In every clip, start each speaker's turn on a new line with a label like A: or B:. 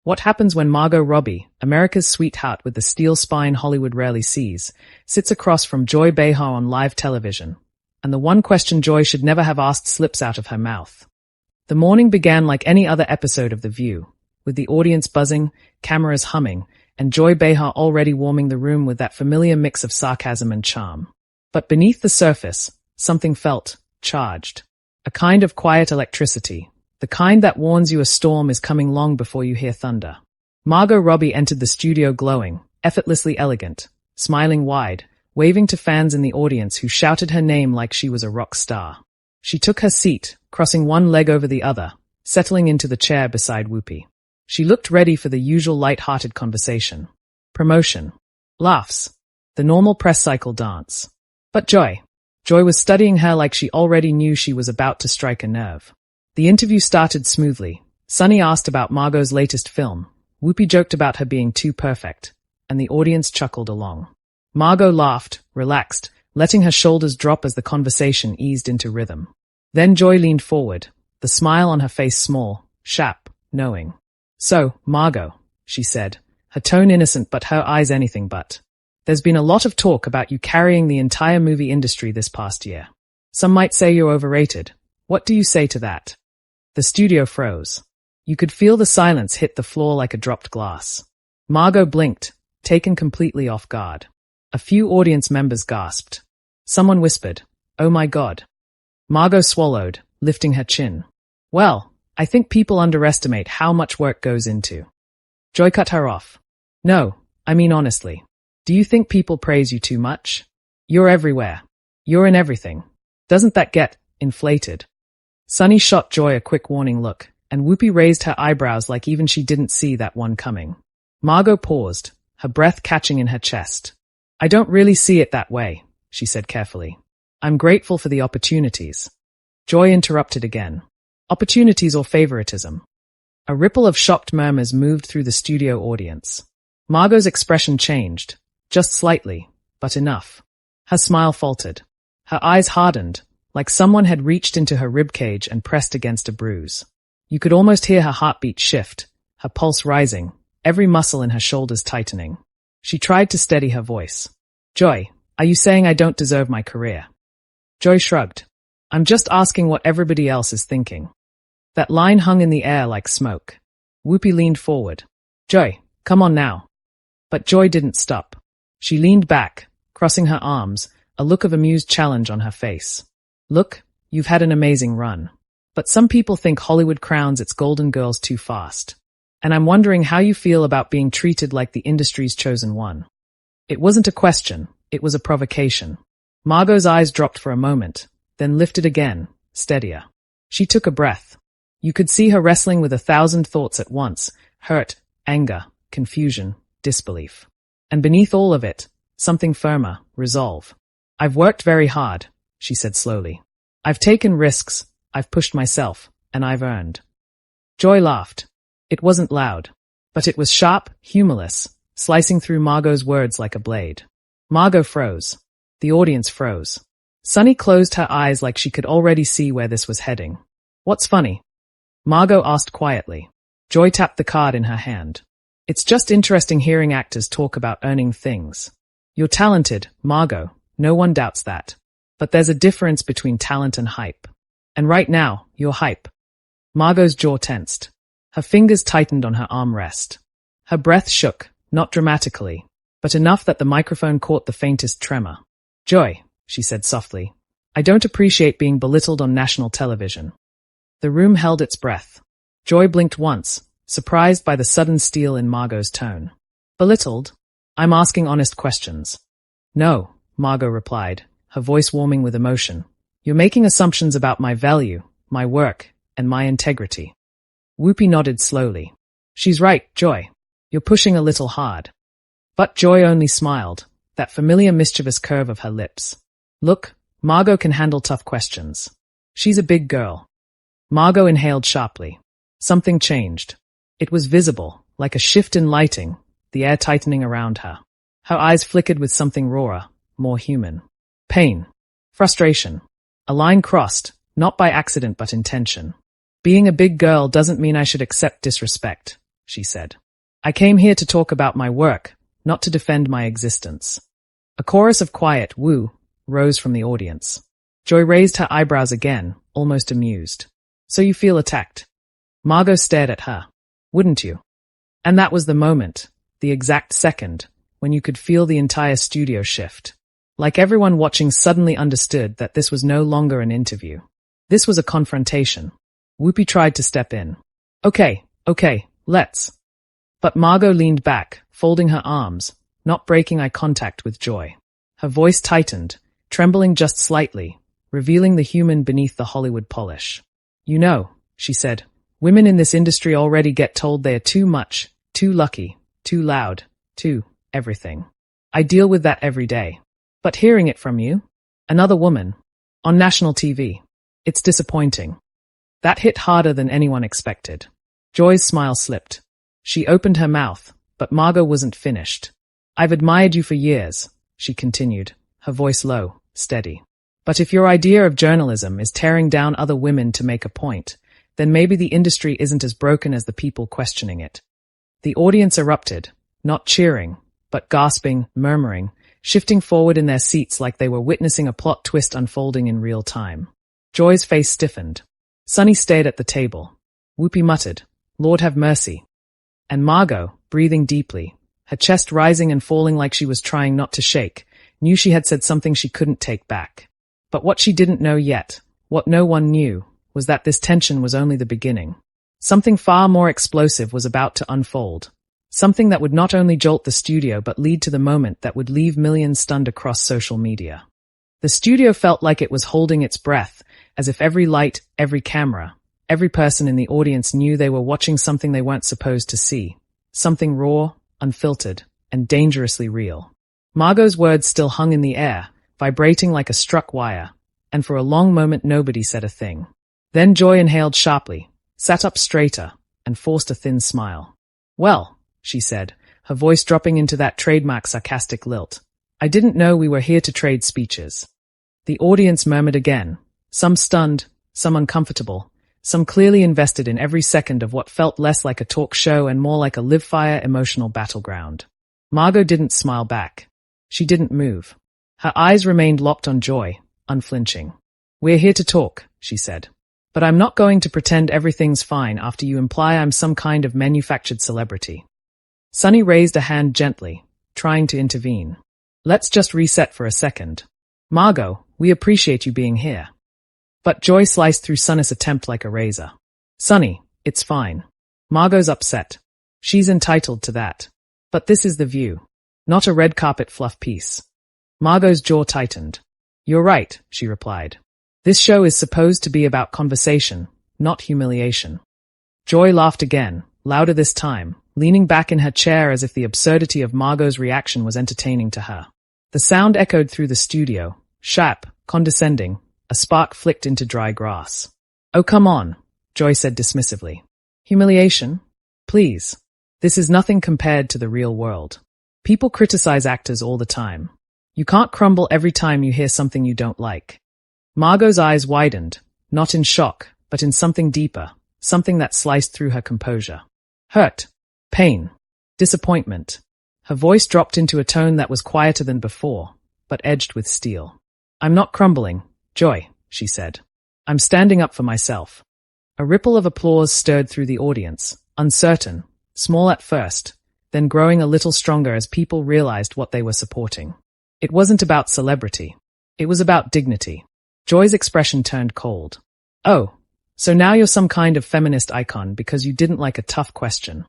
A: What happens when Margot Robbie, America's sweetheart with the steel spine Hollywood rarely sees, sits across from Joy Behar on live television, and the one question Joy should never have asked slips out of her mouth? The morning began like any other episode of The View, with the audience buzzing, cameras humming, and Joy Behar already warming the room with that familiar mix of sarcasm and charm. But beneath the surface, something felt charged. A kind of quiet electricity, the kind that warns you a storm is coming long before you hear thunder. Margot Robbie entered the studio glowing, effortlessly elegant, smiling wide, waving to fans in the audience who shouted her name like she was a rock star. She took her seat, crossing one leg over the other, settling into the chair beside Whoopi. She looked ready for the usual light-hearted conversation. Promotion. Laughs. The normal press cycle dance. But Joy was studying her like she already knew she was about to strike a nerve. The interview started smoothly. Sunny asked about Margot's latest film. Whoopi joked about her being too perfect, and the audience chuckled along. Margot laughed, relaxed, letting her shoulders drop as the conversation eased into rhythm. Then Joy leaned forward, the smile on her face small, sharp, knowing. "So, Margot," she said, her tone innocent but her eyes anything but. "There's been a lot of talk about you carrying the entire movie industry this past year. Some might say you're overrated. What do you say to that?" The studio froze. You could feel the silence hit the floor like a dropped glass. Margot blinked, taken completely off guard. A few audience members gasped. Someone whispered, "Oh my God." Margot swallowed, lifting her chin. "Well, I think people underestimate how much work goes into." Joy cut her off. "No, I mean honestly. Do you think people praise you too much? You're everywhere. You're in everything. Doesn't that get inflated?" Sunny shot Joy a quick warning look, and Whoopi raised her eyebrows like even she didn't see that one coming. Margot paused, her breath catching in her chest. "I don't really see it that way," she said carefully. "I'm grateful for the opportunities." Joy interrupted again. "Opportunities or favoritism?" A ripple of shocked murmurs moved through the studio audience. Margot's expression changed, just slightly, but enough. Her smile faltered. Her eyes hardened, like someone had reached into her ribcage and pressed against a bruise. You could almost hear her heartbeat shift, her pulse rising, every muscle in her shoulders tightening. She tried to steady her voice. "Joy, are you saying I don't deserve my career?" Joy shrugged. "I'm just asking what everybody else is thinking." That line hung in the air like smoke. Whoopi leaned forward. "Joy, come on now." But Joy didn't stop. She leaned back, crossing her arms, a look of amused challenge on her face. "Look, you've had an amazing run. But some people think Hollywood crowns its golden girls too fast. And I'm wondering how you feel about being treated like the industry's chosen one." It wasn't a question, it was a provocation. Margot's eyes dropped for a moment, then lifted again, steadier. She took a breath. You could see her wrestling with 1,000 thoughts at once, hurt, anger, confusion, disbelief. And beneath all of it, something firmer, resolve. "I've worked very hard," she said slowly. "I've taken risks, I've pushed myself, and I've earned." Joy laughed. It wasn't loud, but it was sharp, humorless, slicing through Margot's words like a blade. Margot froze. The audience froze. Sunny closed her eyes like she could already see where this was heading. "What's funny?" Margot asked quietly. Joy tapped the card in her hand. "It's just interesting hearing actors talk about earning things. You're talented, Margot, no one doubts that. But there's a difference between talent and hype. And right now, you're hype." Margot's jaw tensed. Her fingers tightened on her armrest. Her breath shook, not dramatically, but enough that the microphone caught the faintest tremor. "Joy," she said softly, "I don't appreciate being belittled on national television." The room held its breath. Joy blinked once, surprised by the sudden steel in Margot's tone. "Belittled? I'm asking honest questions." "No," Margot replied, her voice warming with emotion. "You're making assumptions about my value, my work, and my integrity." Whoopi nodded slowly. "She's right, Joy. You're pushing a little hard." But Joy only smiled, that familiar mischievous curve of her lips. "Look, Margot can handle tough questions. She's a big girl." Margot inhaled sharply. Something changed. It was visible, like a shift in lighting, the air tightening around her. Her eyes flickered with something rawer, more human. Pain. Frustration. A line crossed, not by accident but intention. "Being a big girl doesn't mean I should accept disrespect," she said. I came here to talk about my work, not to defend my existence. A chorus of quiet woo rose from the audience. Joy raised her eyebrows again, almost amused. So you feel attacked? Margot stared at her. Wouldn't you? And that was the moment, the exact second, when you could feel the entire studio shift. Like everyone watching suddenly understood that this was no longer an interview. This was a confrontation. Whoopi tried to step in. Okay, let's. But Margot leaned back, folding her arms, not breaking eye contact with Joy. Her voice tightened, trembling just slightly, revealing the human beneath the Hollywood polish. You know, she said, women in this industry already get told they are too much, too lucky, too loud, too everything. I deal with that every day. But hearing it from you, another woman, on national TV, it's disappointing. That hit harder than anyone expected. Joy's smile slipped. She opened her mouth, but Margot wasn't finished. I've admired you for years, she continued, her voice low, steady. But if your idea of journalism is tearing down other women to make a point, then maybe the industry isn't as broken as the people questioning it. The audience erupted, not cheering, but gasping, murmuring, shifting forward in their seats like they were witnessing a plot twist unfolding in real time. Joy's face stiffened. Sunny stared at the table. Whoopi muttered, Lord have mercy. And Margot, breathing deeply, her chest rising and falling like she was trying not to shake, knew she had said something she couldn't take back. But what she didn't know yet, what no one knew, was that this tension was only the beginning. Something far more explosive was about to unfold. Something that would not only jolt the studio but lead to the moment that would leave millions stunned across social media. The studio felt like it was holding its breath, as if every light, every camera, every person in the audience knew they were watching something they weren't supposed to see. Something raw, unfiltered, and dangerously real. Margot's words still hung in the air, vibrating like a struck wire, and for a long moment nobody said a thing. Then Joy inhaled sharply, sat up straighter, and forced a thin smile. Well, she said, her voice dropping into that trademark sarcastic lilt. I didn't know we were here to trade speeches. The audience murmured again, some stunned, some uncomfortable, some clearly invested in every second of what felt less like a talk show and more like a live-fire emotional battleground. Margot didn't smile back. She didn't move. Her eyes remained locked on Joy, unflinching. We're here to talk, she said. But I'm not going to pretend everything's fine after you imply I'm some kind of manufactured celebrity. Sunny raised a hand gently, trying to intervene. Let's just reset for a second. Margot, we appreciate you being here. But Joy sliced through Sunny's attempt like a razor. Sunny, it's fine. Margot's upset. She's entitled to that. But this is the view. Not a red carpet fluff piece. Margot's jaw tightened. You're right, she replied. This show is supposed to be about conversation, not humiliation. Joy laughed again, louder this time, leaning back in her chair as if the absurdity of Margot's reaction was entertaining to her. The sound echoed through the studio, sharp, condescending. A spark flicked into dry grass. Oh, come on, Joy said dismissively. Humiliation? Please. This is nothing compared to the real world. People criticize actors all the time. You can't crumble every time you hear something you don't like. Margot's eyes widened, not in shock, but in something deeper, something that sliced through her composure. Hurt, pain, disappointment. Her voice dropped into a tone that was quieter than before, but edged with steel. I'm not crumbling, Joy, she said. I'm standing up for myself. A ripple of applause stirred through the audience, uncertain, small at first, then growing a little stronger as people realized what they were supporting. It wasn't about celebrity. It was about dignity. Joy's expression turned cold. Oh, so now you're some kind of feminist icon because you didn't like a tough question.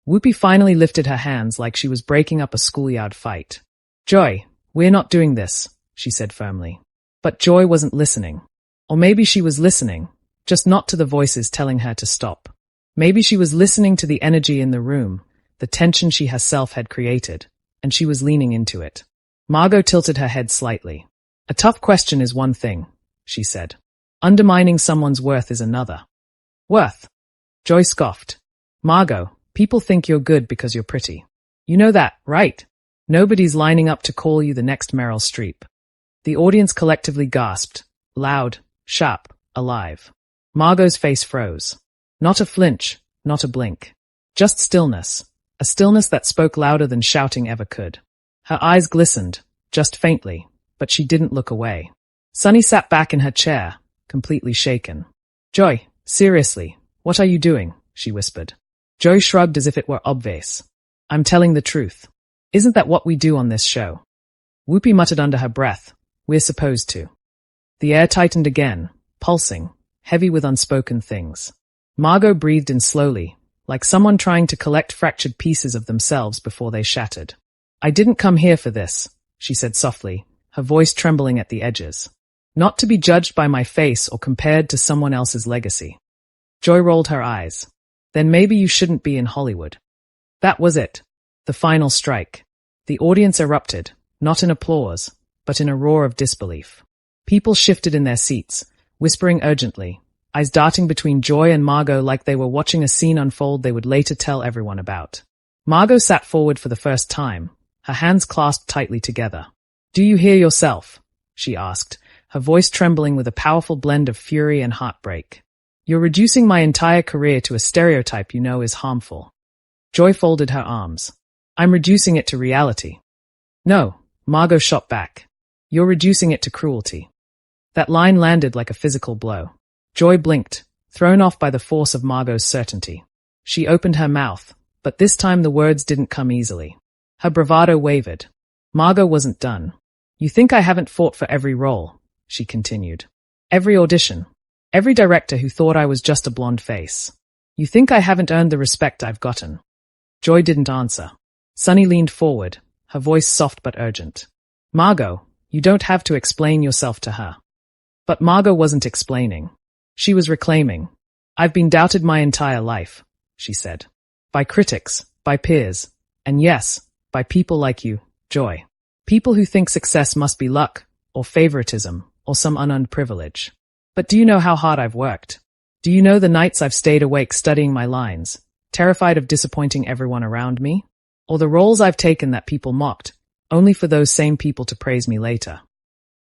A: Whoopi finally lifted her hands like she was breaking up a schoolyard fight. Joy, we're not doing this, she said firmly. But Joy wasn't listening. Or maybe she was listening, just not to the voices telling her to stop. Maybe she was listening to the energy in the room, the tension she herself had created, and she was leaning into it. Margot tilted her head slightly. A tough question is one thing, she said. Undermining someone's worth is another. Worth? Joy scoffed. Margot, people think you're good because you're pretty. You know that, right? Nobody's lining up to call you the next Meryl Streep. The audience collectively gasped, loud, sharp, alive. Margot's face froze. Not a flinch, not a blink. Just stillness. A stillness that spoke louder than shouting ever could. Her eyes glistened, just faintly, but she didn't look away. Sunny sat back in her chair, completely shaken. "Joy, seriously, what are you doing?" she whispered. Joy shrugged as if it were obvious. "I'm telling the truth. Isn't that what we do on this show?" Whoopi muttered under her breath, "We're supposed to." The air tightened again, pulsing, heavy with unspoken things. Margot breathed in slowly, like someone trying to collect fractured pieces of themselves before they shattered. "I didn't come here for this," she said softly, her voice trembling at the edges. "Not to be judged by my face or compared to someone else's legacy." Joy rolled her eyes. "Then maybe you shouldn't be in Hollywood." That was it. The final strike. The audience erupted, not in applause, but in a roar of disbelief. People shifted in their seats, whispering urgently, eyes darting between Joy and Margot like they were watching a scene unfold they would later tell everyone about. Margot sat forward for the first time, her hands clasped tightly together. "Do you hear yourself?" she asked, her voice trembling with a powerful blend of fury and heartbreak. "You're reducing my entire career to a stereotype you know is harmful." Joy folded her arms. "I'm reducing it to reality." "No," Margot shot back. "You're reducing it to cruelty." That line landed like a physical blow. Joy blinked, thrown off by the force of Margot's certainty. She opened her mouth, but this time the words didn't come easily. Her bravado wavered. Margot wasn't done. "You think I haven't fought for every role," she continued. "Every audition. Every director who thought I was just a blonde face. You think I haven't earned the respect I've gotten." Joy didn't answer. Sunny leaned forward, her voice soft but urgent. "Margot, you don't have to explain yourself to her." But Margot wasn't explaining. She was reclaiming. "I've been doubted my entire life," she said. "By critics, by peers, and yes, by people like you, Joy. People who think success must be luck, or favoritism, or some unearned privilege. But do you know how hard I've worked? Do you know the nights I've stayed awake studying my lines, terrified of disappointing everyone around me? Or the roles I've taken that people mocked, only for those same people to praise me later?"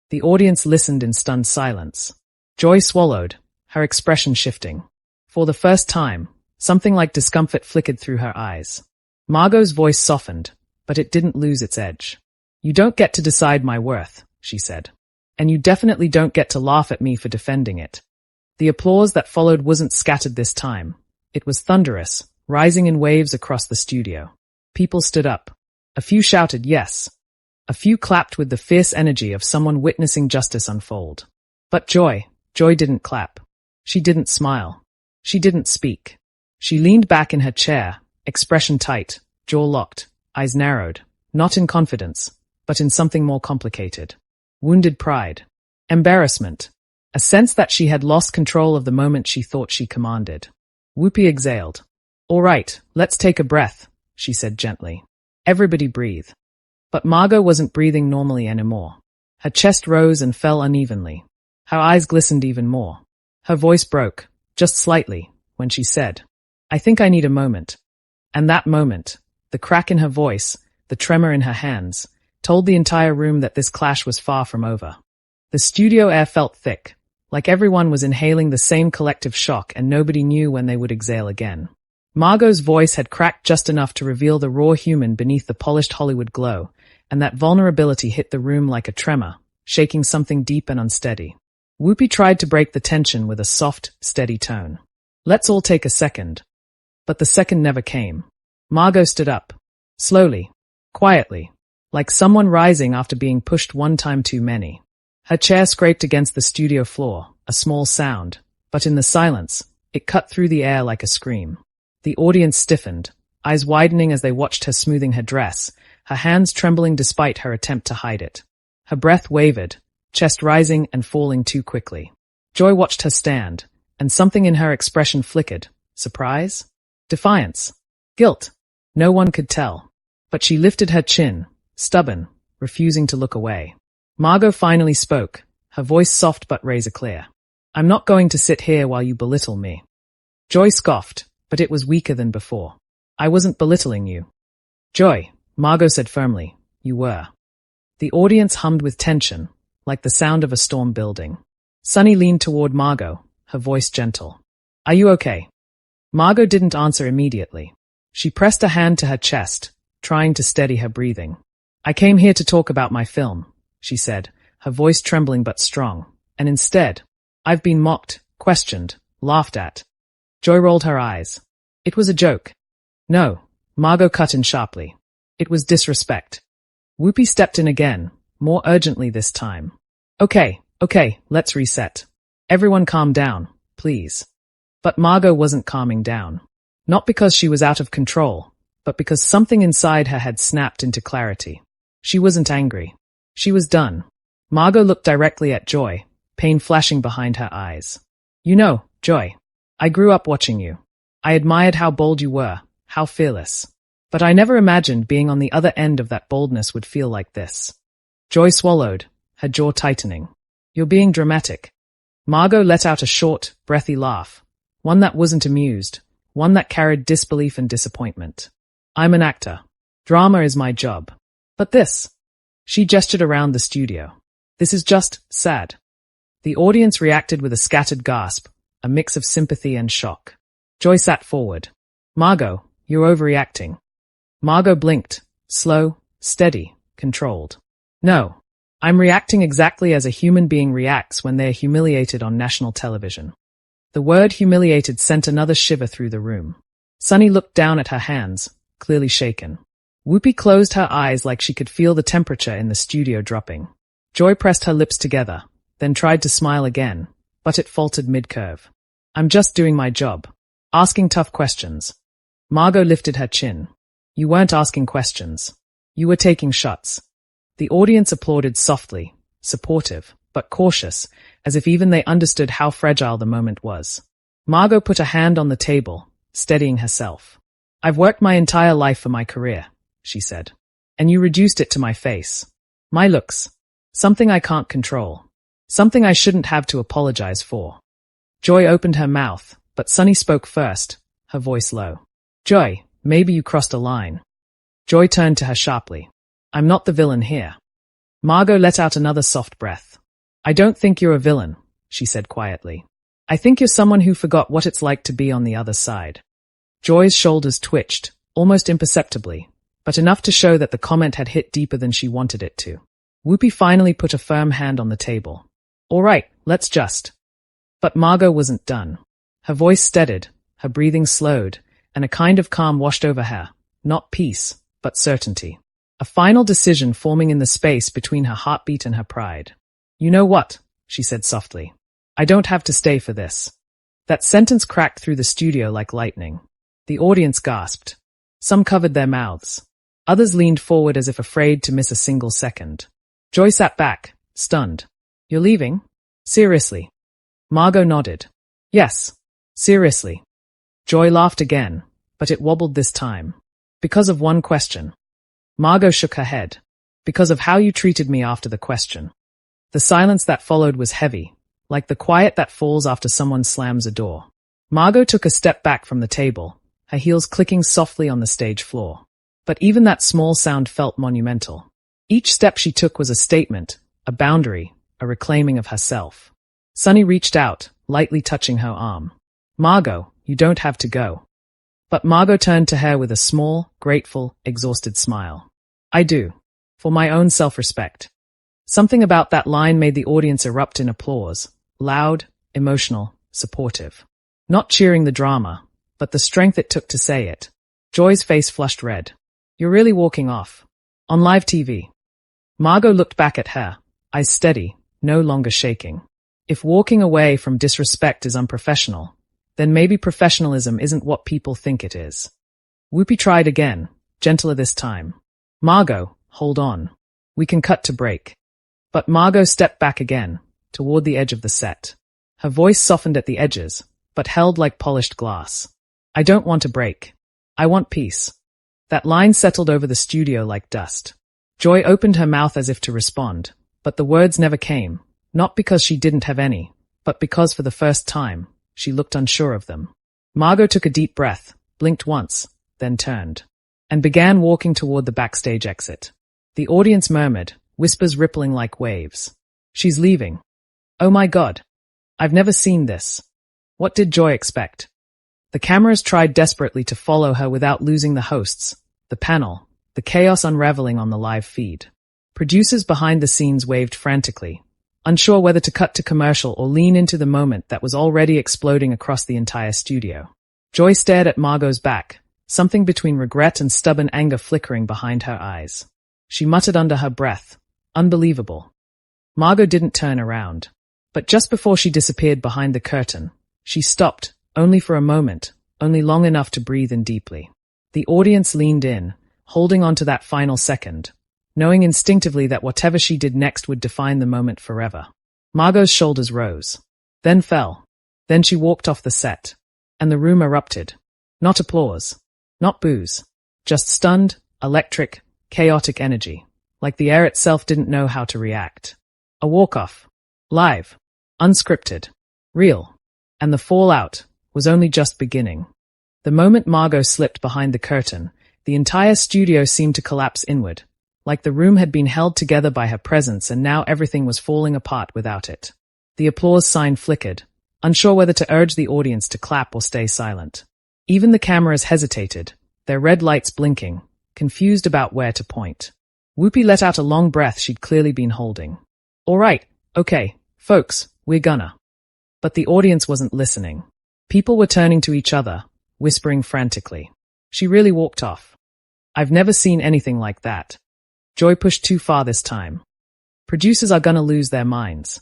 A: The audience listened in stunned silence. Joy swallowed, her expression shifting. For the first time, something like discomfort flickered through her eyes. Margot's voice softened, but it didn't lose its edge. "You don't get to decide my worth," she said. "And you definitely don't get to laugh at me for defending it." The applause that followed wasn't scattered this time. It was thunderous, rising in waves across the studio. People stood up. A few shouted yes. A few clapped with the fierce energy of someone witnessing justice unfold. But Joy didn't clap. She didn't smile. She didn't speak. She leaned back in her chair, expression tight, jaw locked, eyes narrowed, not in confidence, but in something more complicated. Wounded pride. Embarrassment. A sense that she had lost control of the moment she thought she commanded. Whoopi exhaled. "All right, let's take a breath," she said gently. "Everybody breathe." But Margot wasn't breathing normally anymore. Her chest rose and fell unevenly. Her eyes glistened even more. Her voice broke, just slightly, when she said, "I think I need a moment." And that moment, the crack in her voice, the tremor in her hands, told the entire room that this clash was far from over. The studio air felt thick, like everyone was inhaling the same collective shock and nobody knew when they would exhale again. Margot's voice had cracked just enough to reveal the raw human beneath the polished Hollywood glow, and that vulnerability hit the room like a tremor, shaking something deep and unsteady. Whoopi tried to break the tension with a soft, steady tone. "Let's all take a second." But the second never came. Margot stood up. Slowly, quietly, like someone rising after being pushed one time too many. Her chair scraped against the studio floor, a small sound, but in the silence, it cut through the air like a scream. The audience stiffened, eyes widening as they watched her smoothing her dress, her hands trembling despite her attempt to hide it. Her breath wavered, chest rising and falling too quickly. Joy watched her stand, and something in her expression flickered. Surprise? Defiance? Guilt? No one could tell. But she lifted her chin, stubborn, refusing to look away. Margot finally spoke, her voice soft but razor-clear. "I'm not going to sit here while you belittle me." Joy scoffed, but it was weaker than before. "I wasn't belittling you." "Joy," Margot said firmly, "you were." The audience hummed with tension, like the sound of a storm building. Sunny leaned toward Margot, her voice gentle. "Are you okay?" Margot didn't answer immediately. She pressed a hand to her chest, trying to steady her breathing. I came here to talk about my film, she said, her voice trembling but strong. And instead, I've been mocked, questioned, laughed at. Joy rolled her eyes. It was a joke. No, Margot cut in sharply. It was disrespect. Whoopi stepped in again, more urgently this time. Okay, let's reset. Everyone calm down, please. But Margot wasn't calming down. Not because she was out of control, but because something inside her had snapped into clarity. She wasn't angry. She was done. Margot looked directly at Joy, pain flashing behind her eyes. You know, Joy, I grew up watching you. I admired how bold you were, how fearless. But I never imagined being on the other end of that boldness would feel like this. Joy swallowed, her jaw tightening. You're being dramatic. Margot let out a short, breathy laugh. One that wasn't amused, one that carried disbelief and disappointment. I'm an actor. Drama is my job. But this. She gestured around the studio. This is just sad. The audience reacted with a scattered gasp, a mix of sympathy and shock. Joy sat forward. Margot, you're overreacting. Margot blinked, slow, steady, controlled. No, I'm reacting exactly as a human being reacts when they're humiliated on national television. The word humiliated sent another shiver through the room. Sunny looked down at her hands, clearly shaken. Whoopi closed her eyes like she could feel the temperature in the studio dropping. Joy pressed her lips together, then tried to smile again, but it faltered mid-curve. I'm just doing my job. Asking tough questions. Margot lifted her chin. You weren't asking questions. You were taking shots. The audience applauded softly, supportive, but cautious, as if even they understood how fragile the moment was. Margot put a hand on the table, steadying herself. I've worked my entire life for my career, she said. And you reduced it to my face. My looks. Something I can't control. Something I shouldn't have to apologize for. Joy opened her mouth, but Sunny spoke first, her voice low. Joy, maybe you crossed a line. Joy turned to her sharply. I'm not the villain here. Margot let out another soft breath. I don't think you're a villain, she said quietly. I think you're someone who forgot what it's like to be on the other side. Joy's shoulders twitched, almost imperceptibly, but enough to show that the comment had hit deeper than she wanted it to. Whoopi finally put a firm hand on the table. All right, let's just. But Margot wasn't done. Her voice steadied, her breathing slowed, and a kind of calm washed over her. Not peace, but certainty. A final decision forming in the space between her heartbeat and her pride. You know what? She said softly. I don't have to stay for this. That sentence cracked through the studio like lightning. The audience gasped. Some covered their mouths. Others leaned forward as if afraid to miss a single second. Joy sat back, stunned. You're leaving? Seriously? Margot nodded. Yes, seriously. Joy laughed again, but it wobbled this time. Because of one question. Margot shook her head. Because of how you treated me after the question. The silence that followed was heavy, like the quiet that falls after someone slams a door. Margot took a step back from the table, her heels clicking softly on the stage floor. But even that small sound felt monumental. Each step she took was a statement, a boundary, a reclaiming of herself. Sunny reached out, lightly touching her arm. Margot, you don't have to go. But Margot turned to her with a small, grateful, exhausted smile. I do. For my own self-respect. Something about that line made the audience erupt in applause. Loud, emotional, supportive. Not cheering the drama, but the strength it took to say it. Joy's face flushed red. You're really walking off. On live TV. Margot looked back at her, eyes steady, no longer shaking. If walking away from disrespect is unprofessional, then maybe professionalism isn't what people think it is. Whoopi tried again, gentler this time. Margot, hold on. We can cut to break. But Margot stepped back again, toward the edge of the set. Her voice softened at the edges, but held like polished glass. I don't want a break. I want peace. That line settled over the studio like dust. Joy opened her mouth as if to respond, but the words never came, not because she didn't have any, but because for the first time, she looked unsure of them. Margot took a deep breath, blinked once, then turned, and began walking toward the backstage exit. The audience murmured, whispers rippling like waves. She's leaving. Oh my God. I've never seen this. What did Joy expect? The cameras tried desperately to follow her without losing the hosts, the panel, the chaos unraveling on the live feed. Producers behind the scenes waved frantically, unsure whether to cut to commercial or lean into the moment that was already exploding across the entire studio. Joy stared at Margot's back, something between regret and stubborn anger flickering behind her eyes. She muttered under her breath, "Unbelievable." Margot didn't turn around. But just before she disappeared behind the curtain, she stopped, only for a moment, only long enough to breathe in deeply. The audience leaned in, holding on to that final second, knowing instinctively that whatever she did next would define the moment forever. Margot's shoulders rose, then fell. Then she walked off the set, and the room erupted. Not applause, not boos, just stunned, electric, chaotic energy, like the air itself didn't know how to react. A walk-off. Live. Unscripted. Real. And the fallout was only just beginning. The moment Margot slipped behind the curtain, the entire studio seemed to collapse inward, like the room had been held together by her presence and now everything was falling apart without it. The applause sign flickered, unsure whether to urge the audience to clap or stay silent. Even the cameras hesitated, their red lights blinking, confused about where to point. Whoopi let out a long breath she'd clearly been holding. "All right, okay, folks, we're gonna." But the audience wasn't listening. People were turning to each other, whispering frantically. She really walked off. I've never seen anything like that. Joy pushed too far this time. Producers are gonna lose their minds.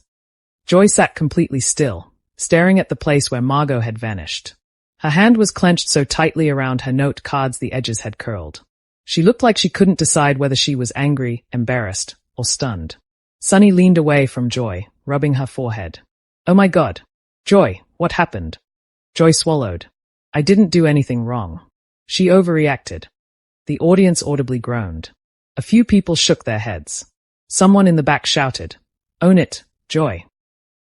A: Joy sat completely still, staring at the place where Margot had vanished. Her hand was clenched so tightly around her note cards the edges had curled. She looked like she couldn't decide whether she was angry, embarrassed, or stunned. Sunny leaned away from Joy, rubbing her forehead. "Oh my God. Joy, what happened?" Joy swallowed. "I didn't do anything wrong." She overreacted. The audience audibly groaned. A few people shook their heads. Someone in the back shouted, "Own it, Joy."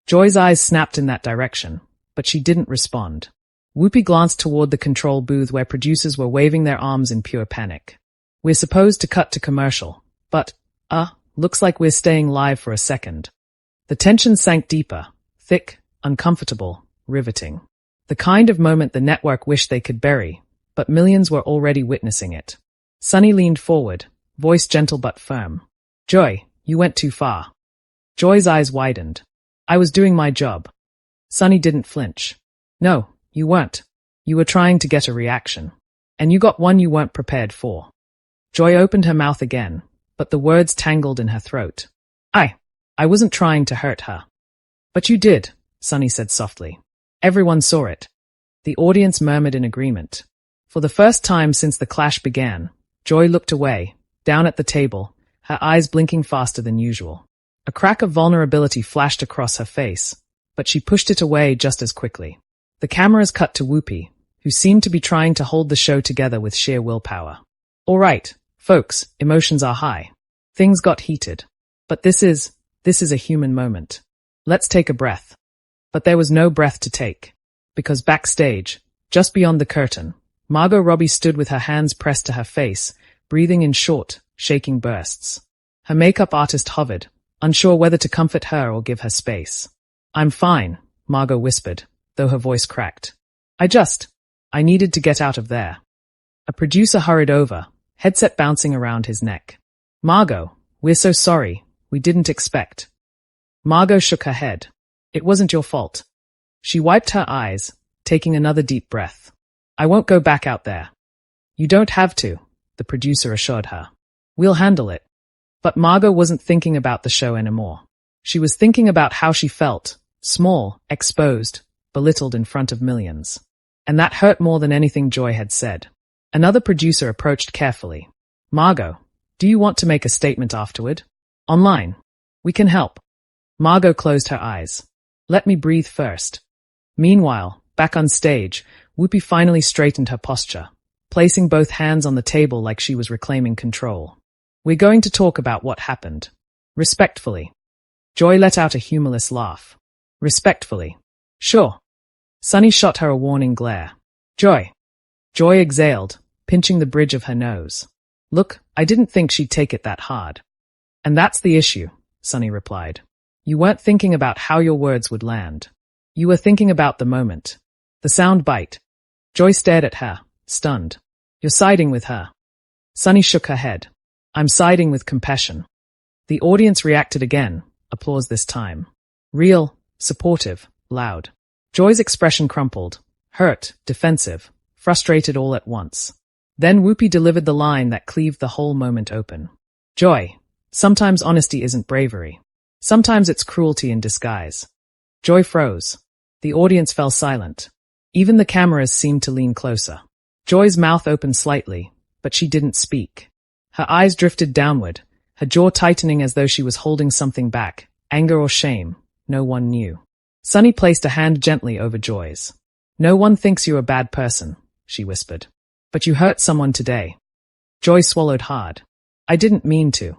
A: Joy's eyes snapped in that direction, but she didn't respond. Whoopi glanced toward the control booth where producers were waving their arms in pure panic. "We're supposed to cut to commercial, but, looks like we're staying live for a second." The tension sank deeper, thick, uncomfortable, riveting. The kind of moment the network wished they could bury, but millions were already witnessing it. Sunny leaned forward, voice gentle but firm. "Joy, you went too far." Joy's eyes widened. "I was doing my job." Sunny didn't flinch. "No, you weren't. You were trying to get a reaction. And you got one you weren't prepared for." Joy opened her mouth again, but the words tangled in her throat. I wasn't trying to hurt her." "But you did," Sunny said softly. "Everyone saw it." The audience murmured in agreement. For the first time since the clash began, Joy looked away, down at the table, her eyes blinking faster than usual. A crack of vulnerability flashed across her face, but she pushed it away just as quickly. The cameras cut to Whoopi, who seemed to be trying to hold the show together with sheer willpower. "All right, folks, emotions are high. Things got heated. But this is a human moment. Let's take a breath." But there was no breath to take, because backstage, just beyond the curtain, Margot Robbie stood with her hands pressed to her face, breathing in short, shaking bursts. Her makeup artist hovered, unsure whether to comfort her or give her space. "I'm fine," Margot whispered, though her voice cracked. I needed to get out of there." A producer hurried over, headset bouncing around his neck. "Margot, we're so sorry, we didn't expect." Margot shook her head. "It wasn't your fault." She wiped her eyes, taking another deep breath. "I won't go back out there." "You don't have to," the producer assured her. "We'll handle it." But Margot wasn't thinking about the show anymore. She was thinking about how she felt, small, exposed, belittled in front of millions. And that hurt more than anything Joy had said. Another producer approached carefully. "Margot, do you want to make a statement afterward? Online. We can help." Margot closed her eyes. "Let me breathe first." Meanwhile, back on stage, Whoopi finally straightened her posture, placing both hands on the table like she was reclaiming control. "We're going to talk about what happened. Respectfully." Joy let out a humorless laugh. "Respectfully. Sure." Sunny shot her a warning glare. "Joy." Joy exhaled, pinching the bridge of her nose. "Look, I didn't think she'd take it that hard." "And that's the issue," Sunny replied. "You weren't thinking about how your words would land. You were thinking about the moment. The sound bite." Joy stared at her, stunned. You're siding with her. Sunny shook her head. I'm siding with compassion. The audience reacted again, applause this time. Real, supportive, loud. Joy's expression crumpled, hurt, defensive, frustrated all at once. Then Whoopi delivered the line that cleaved the whole moment open. Joy, sometimes honesty isn't bravery. Sometimes it's cruelty in disguise. Joy froze. The audience fell silent. Even the cameras seemed to lean closer. Joy's mouth opened slightly, but she didn't speak. Her eyes drifted downward, her jaw tightening as though she was holding something back, anger or shame, no one knew. Sunny placed a hand gently over Joy's. No one thinks you're a bad person, she whispered. But you hurt someone today. Joy swallowed hard. I didn't mean to.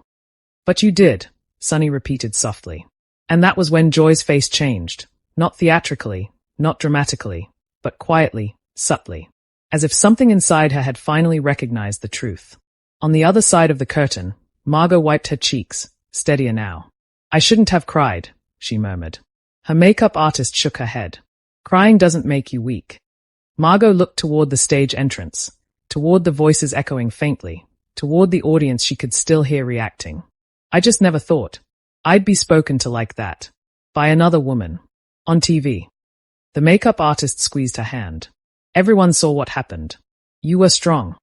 A: But you did, Sunny repeated softly. And that was when Joy's face changed, not theatrically, not dramatically, but quietly, subtly, as if something inside her had finally recognized the truth. On the other side of the curtain, Margot wiped her cheeks, steadier now. I shouldn't have cried, she murmured. Her makeup artist shook her head. Crying doesn't make you weak. Margot looked toward the stage entrance, toward the voices echoing faintly, toward the audience she could still hear reacting. I just never thought I'd be spoken to like that. By another woman. On TV. The makeup artist squeezed her hand. Everyone saw what happened. You were strong.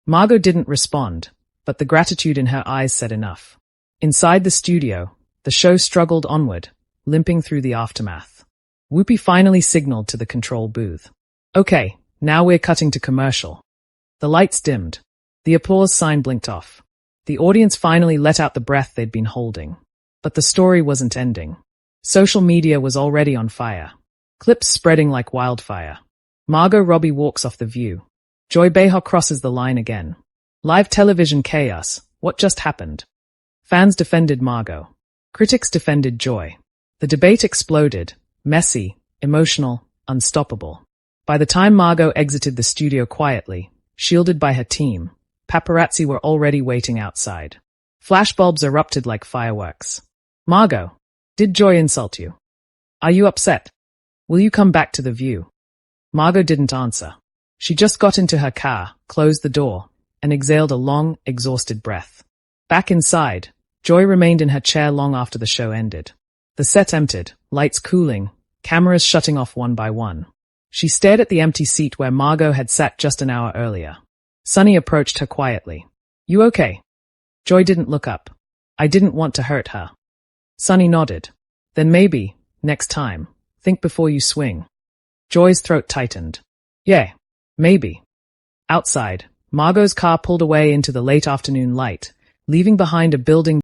A: Margot didn't respond, but the gratitude in her eyes said enough. Inside the studio, the show struggled onward, limping through the aftermath. Whoopi finally signaled to the control booth. Okay, now we're cutting to commercial. The lights dimmed. The applause sign blinked off. The audience finally let out the breath they'd been holding. But the story wasn't ending. Social media was already on fire. Clips spreading like wildfire. Margot Robbie walks off the View. Joy Behar crosses the line again. Live television chaos. What just happened? Fans defended Margot. Critics defended Joy. The debate exploded. Messy, emotional, unstoppable. By the time Margot exited the studio quietly, shielded by her team, paparazzi were already waiting outside. Flashbulbs erupted like fireworks. Margot, did Joy insult you? Are you upset? Will you come back to the View? Margot didn't answer. She just got into her car, closed the door, and exhaled a long, exhausted breath. Back inside, Joy remained in her chair long after the show ended. The set emptied, lights cooling, cameras shutting off one by one. She stared at the empty seat where Margot had sat just an hour earlier. Sunny approached her quietly. You okay? Joy didn't look up. I didn't want to hurt her. Sunny nodded. Then maybe, next time, think before you swing. Joy's throat tightened. Yeah, maybe. Outside, Margot's car pulled away into the late afternoon light, leaving behind a building